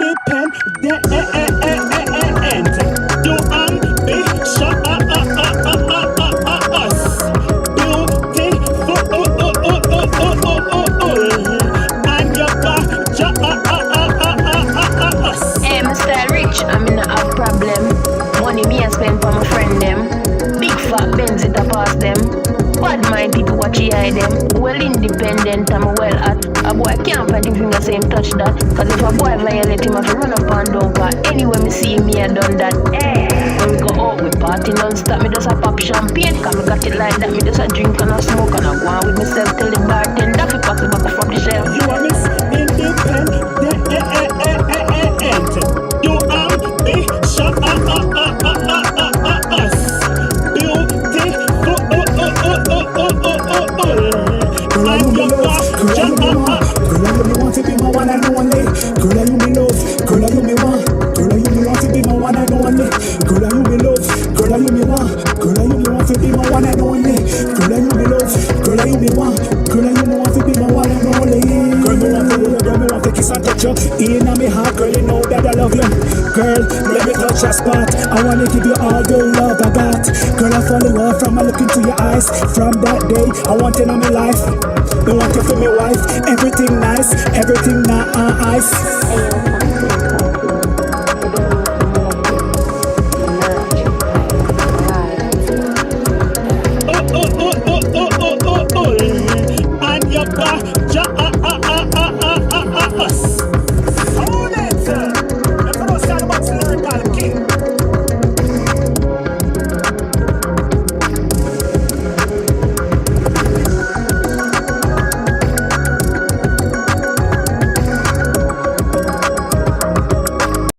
You ambitious, and you gorgeous. Hey, my style rich, I mean I have problem. Money me I spend for my friend them. Big fat Benz it a pass them. Bad mind people watch eye them. Well independent, I'm well at. A boy can't find him finger say him touch that. Cause if a boy violate him, I have to run up and down. Cause anywhere me see me I done that. Hey, when we go out we party non-stop. Me just a pop champagne. Cause me got it like that. Me just a drink and a smoke and I go on with myself till the bartender fi pass it back from the shelf. You are Miss Independent. You ambitious, Girl, I you me love. Girl, I you me want. Girl, I you me want to be my one and only. Girl, I you me love. Girl, I you me want. Girl, I you me want to be my one and only. Girl, I you me love. Girl, I you me want. Girl, I you me want to be my one and only. Girl, I you me love. Girl, I you me want. Girl, I you me want to be my one and only. Girl, me want to hold you. Girl, me want to kiss and touch you. In my heart, girl, you know that I love you. Girl, let me touch your spot. I wanna give you all the love I got. Girl, I fall in love from I look into your eyes. From that day, I want you in my life. Me want you for me wife. Everything nice, everything nice.